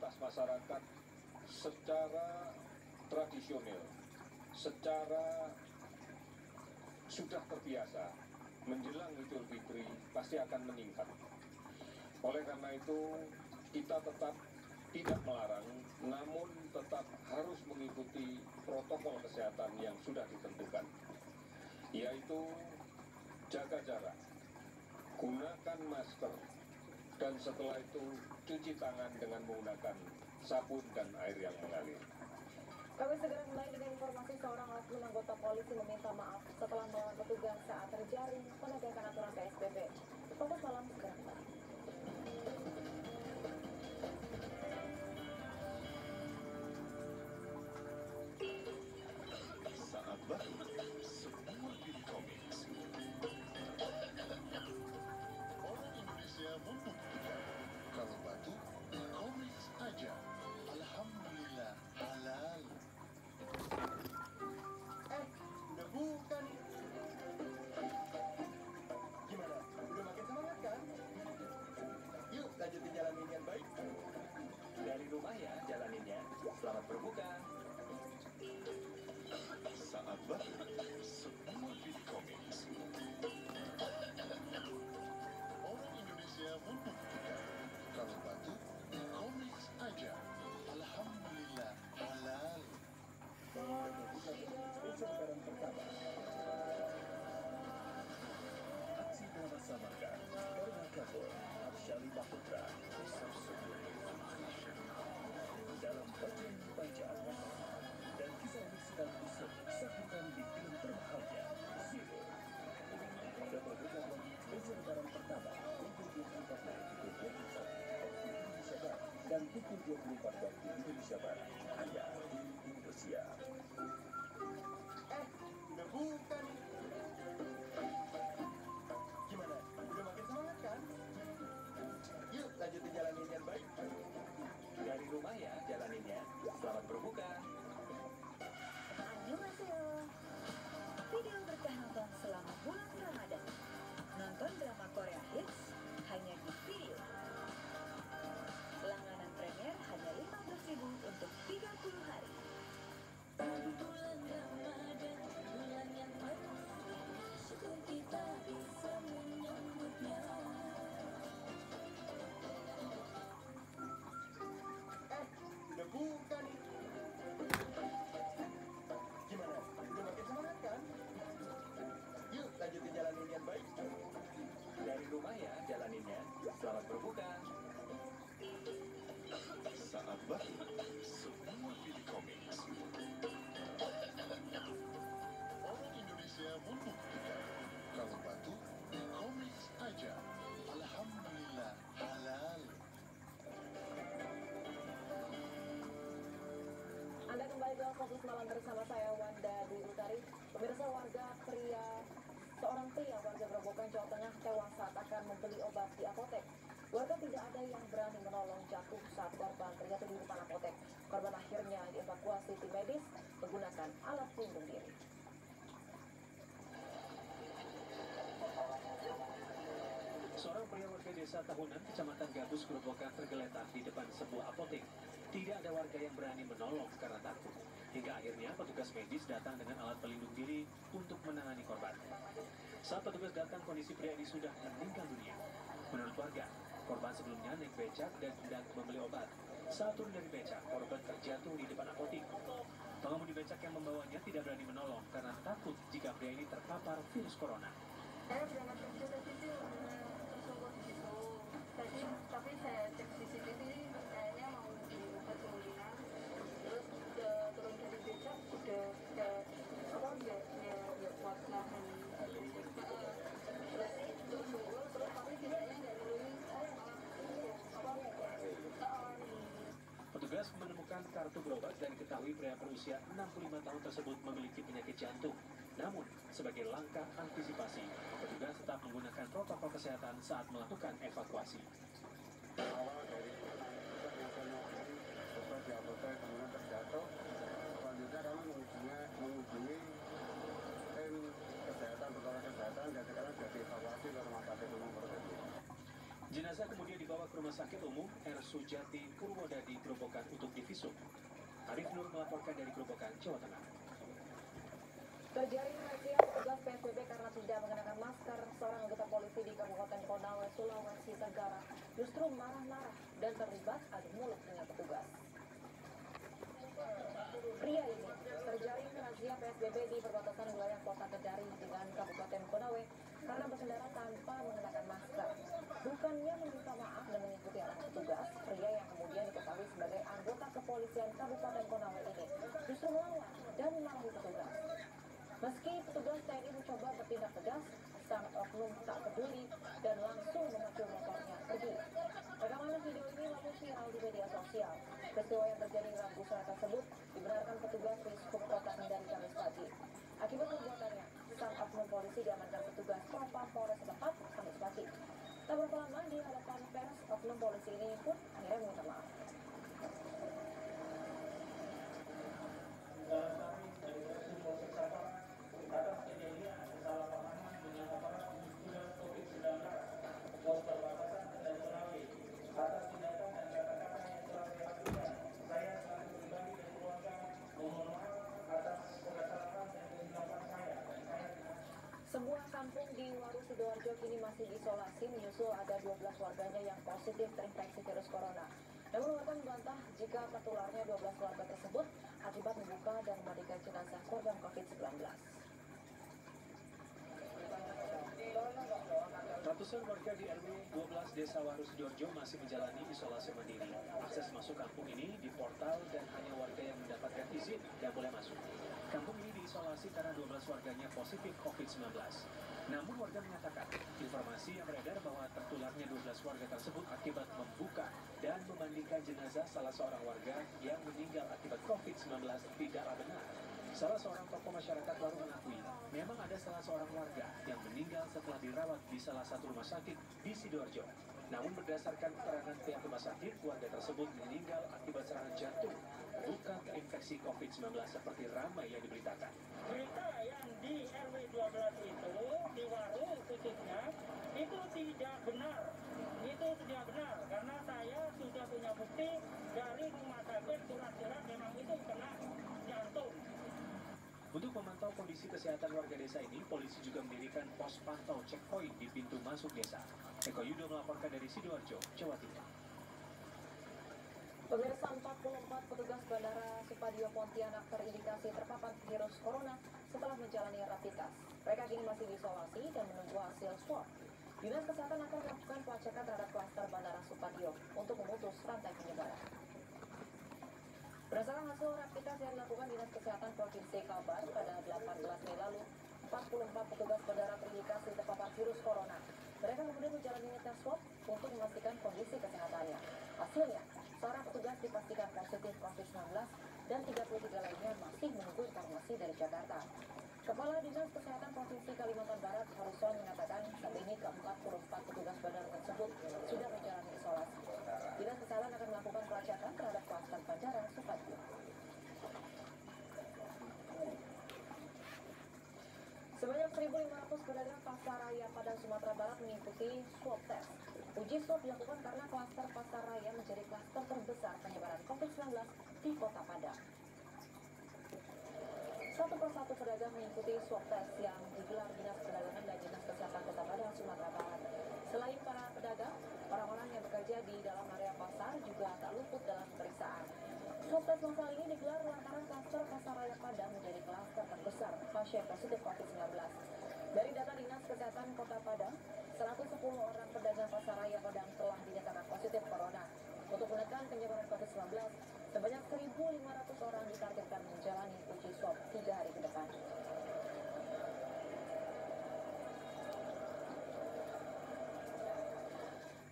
aktivitas masyarakat secara tradisional, secara sudah terbiasa menjelang Idul Fitri pasti akan meningkat. Oleh karena itu kita tetap tidak melarang, namun tetap harus mengikuti protokol kesehatan yang sudah ditentukan, yaitu jaga jarak, gunakan masker, dan setelah itu cuci tangan dengan menggunakan sabun dan air yang mengalir. Kami segera mulai dengan informasi seorang oknum anggota polisi meminta maaf setelah melawan petugas saat terjaring penegakan aturan PSBB. Fokus malam segera kembali. Saat baru, semua pilih komiks. Orang Indonesia membuktikan kalau batu komiks aja. Alhamdulillah halal. Udah bukan. Gimana? Udah makin semangat kan? Yuk lanjutin jalanin yang baik. Dari rumah ya jalaninnya. Selamat berbuka. Saat baru, semua pilih komiks. Orang Indonesia membuktikan kalau batu komiks aja. Alhamdulillah halal. Lebaran pertama. Aksi drama Samarga, Karena Kabur, Arsyali Maputra, dalam bagian bacaan dan kisah musikal usut saksikan di film terbahalnya Zero. Double Decker lagi spesial Lebaran pertama pukul 24 waktu Indonesia Barat dan pukul 24 waktu Indonesia Barat hanya di Indosiar. Udah bukan. Gimana? Udah makin semangat kan? Yuk lanjutin jalanin yang baik. Dari rumah ya jalaninnya. Selamat berbuka. Annyeonghaseyo. Video berkah nonton selama bulan Ramadan. Nonton drama Korea hits hanya di video. Langganan premier hanya 15.000 untuk 30 hari. Bulan Ramadan, bulan yang penuh, syukur kita bisa menyambutnya. Udah bukan. Gimana? Udah makin semangat kan? Yuk lanjutin jalanin yang baik. Dari rumah ya jalaninnya. Selamat berbuka. Saat baru, semua pilih komiks. Orang Indonesia membuktikan kalau batu komiks aja. Alhamdulillah halal. Anda kembali ke Fokus Malam bersama saya Wanda Dwi Utari. Pemirsa, seorang pria warga Grobogan, Jawa Tengah tewas saat akan membeli obat di apotek. Warga tidak ada yang berani menolong jatuh saat korban terjatuh di depan apotek. Korban akhirnya dievakuasi tim medis menggunakan alat pelindung diri. Seorang pria warga desa Tahunan, Kecamatan Gabus, Grobogan tergeletak di depan sebuah apotek. Tidak ada warga yang berani menolong karena takut. Hingga akhirnya petugas medis datang dengan alat pelindung diri untuk menangani korban. Saat petugas datang, kondisi pria ini sudah meninggal dunia. Menurut warga, korban sebelumnya naik becak dan hendak membeli obat. Saat turun dari becak, korban terjatuh di depan apotek. Pengemudi becak yang membawanya tidak berani menolong karena takut jika pria ini terpapar virus corona. Saya berangkat kerja tadi tuh tersungkur di situ. Tapi saya cek CCTV kayaknya mau diubah turunan. Terus turun dari becak udah kuat nahan. Terus tersungkur terus tapi tidaknya nggak nurunin saya malah Petugas menemukan kartu berobat dan diketahui pria berusia 65 tahun tersebut memiliki penyakit jantung. Namun, sebagai langkah antisipasi, petugas tetap menggunakan protokol kesehatan saat melakukan evakuasi. Awal dari kita biasanya obat di apotek kemudian terjatuh, selanjutnya kami menghubungi tim kesehatan, protokol kesehatan, dan sekarang sudah dievakuasi ke rumah sakit umum Purworejo. Jenazah kemudian dibawa ke Rumah Sakit Umum R. Sujati Purwodadi Grobogan untuk divisum. Arif Nur melaporkan dari Grobogan, Jawa Tengah. Terjaring razia petugas PSBB karena tidak mengenakan masker, seorang anggota polisi di Kabupaten Konawe, Sulawesi Tenggara justru marah-marah dan terlibat adu mulut dengan petugas. Pria ini terjaring razia PSBB di perbatasan wilayah Kota Kendari dengan Kabupaten Konawe karena berkendara tanpa mengenakan masker. Bukannya meminta maaf dan mengikuti arahan petugas, pria yang kemudian diketahui sebagai anggota kepolisian Kabupaten Konawe ini justru melawan dan memarahi petugas. Meski petugas TNI mencoba bertindak tegas, sang oknum tak peduli dan langsung memacu motornya pergi. Rekaman video ini lalu viral di media sosial. Peristiwa yang terjadi Rabu sore tersebut dibenarkan petugas di Sub Kota Kendari Kamis pagi. Akibat perbuatannya, sang oknum polisi diamankan petugas Propam Polres setempat Kamis pagi. Tak berapa lama di hadapan pers, oknum polisi ini pun akhirnya meminta maaf. Sebuah kampung di Waru Sidoarjo kini masih diisolasi menyusul ada 12 warganya yang positif terinfeksi virus corona. Namun warga membantah jika tertularnya 12 warga tersebut akibat membuka dan memandikan jenazah korban COVID-19. Ratusan warga di RW 12 Desa Waru Sidoarjo masih menjalani isolasi mandiri. Akses masuk kampung ini di portal dan hanya warga yang mendapatkan izin yang boleh masuk. Kampung ini diisolasi karena 12 warganya positif COVID-19. Namun warga menyatakan informasi yang beredar bahwa tertularnya 12 warga tersebut akibat membuka dan memandikan jenazah salah seorang warga yang meninggal akibat COVID-19 tidaklah benar. Salah seorang tokoh masyarakat baru mengakui memang ada salah seorang warga yang meninggal setelah dirawat di salah satu rumah sakit di Sidoarjo. Namun berdasarkan keterangan pihak rumah sakit, warga tersebut meninggal akibat serangan jantung, bukan terinfeksi COVID-19 seperti ramai yang diberitakan. Berita yang di RW 12 itu, di Waru khususnya, itu tidak benar. Itu tidak benar, karena saya sudah punya bukti dari rumah sakit, surat-surat memang itu kena jantung. Untuk memantau kondisi kesehatan warga desa ini, polisi juga mendirikan pos pantau checkpoint di pintu masuk desa. Eko Yudo melaporkan dari Sidoarjo, Jawa Timur. Pemirsa, 44 petugas Bandara Supadio Pontianak terindikasi terpapar virus corona setelah menjalani rapid test. Mereka kini masih diisolasi dan menunggu hasil swab. Dinas Kesehatan akan melakukan pelacakan terhadap klaster Bandara Supadio untuk memutus rantai penyebaran. Berdasarkan hasil rapid test yang dilakukan Dinas Kesehatan Provinsi Kalbar pada 18 Mei lalu, 44 petugas bandara terindikasi terpapar virus corona. Mereka kemudian menjalani tes swab untuk memastikan kondisi kesehatannya. Hasilnya, seorang petugas dipastikan positif COVID-19 dan 33 lainnya masih menunggu informasi dari Jakarta. Kepala Dinas Kesehatan Provinsi Kalimantan Barat, Harison, mengatakan saat ini ke-44 petugas bandara tersebut sudah menjalani isolasi. Dinas Kesehatan akan melakukan pelacakan terhadap klaster Bandara Supadio. Sebanyak 1.500 pedagang pasar raya Padang, Sumatera Barat mengikuti swab test. Uji swab dilakukan karena klaster pasar raya menjadi klaster terbesar penyebaran COVID-19 di Kota Padang. Satu persatu pedagang mengikuti swab test yang digelar Dinas Perdagangan dan Dinas Kesehatan Kota Padang, Sumatera Barat. Selain para pedagang, orang-orang yang bekerja di dalam area pasar juga tak luput dalam pemeriksaan. Swab test masal ini digelar lantaran klaster pasar raya Padang menjadi klaster terbesar pasien positif COVID-19. Dari data Dinas Kesehatan Kota Padang, 110 orang pedagang pasar raya Padang telah dinyatakan positif corona. Untuk menekan penyebaran COVID-19, sebanyak 1.500 orang ditargetkan menjalani uji swab 3 hari ke depan.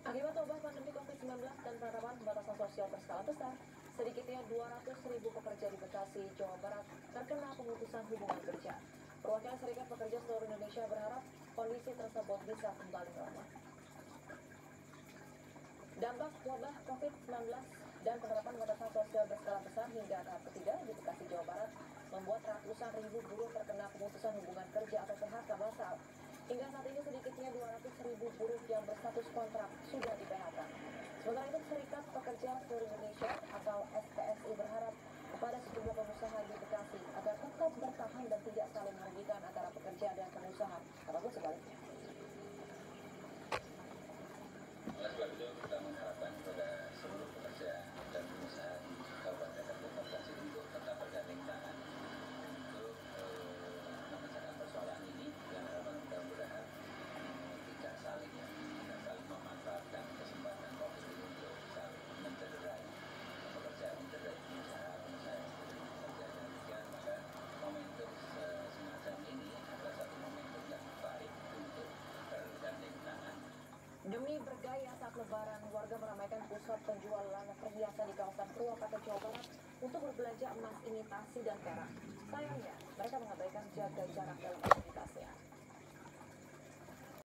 Akibat wabah pandemi COVID-19 dan penerapan pembatasan sosial berskala besar, sedikitnya 200.000 pekerja di Bekasi, Jawa Barat terkena pemutusan hubungan kerja. Perwakilan Serikat Pekerja seluruh Indonesia berharap kondisi tersebut bisa kembali normal. Dampak wabah COVID-19 dan penerapan pembatasan sosial berskala besar hingga tahap ketiga di Bekasi, Jawa Barat membuat ratusan ribu buruh terkena pemutusan hubungan kerja atau PHK massal. Hingga saat ini sedikitnya 200.000 buruh yang berstatus kontrak sudah di PHK. Sementara itu, Serikat Pekerja Seluruh Indonesia atau SPSI berharap kepada sejumlah pengusaha di Bekasi agar tetap bertahan dan tidak saling merugikan antara pekerja dan pengusaha, ataupun sebaliknya. Oleh sebab itu, kita mengharapkan kepada seluruh pekerja dan pengusaha di Kabupaten Bekasi untuk tetap bergandeng tangan untuk memecahkan persoalan ini, dan mudah-mudahan tidak saling memanfaatkan kesempatan COVID ini untuk saling mencederai pekerja, mencederai pengusaha yang bekerja demikian. Maka momentum semacam ini adalah satu momentum yang baik untuk bergandeng tangan. Demi bergaya saat lebaran, warga meramaikan pusat penjualan perhiasan di kawasan Purwakarta, Jawa Barat untuk berbelanja emas imitasi dan perak. Sayangnya, mereka mengabaikan jaga jarak dalam aktivitasnya.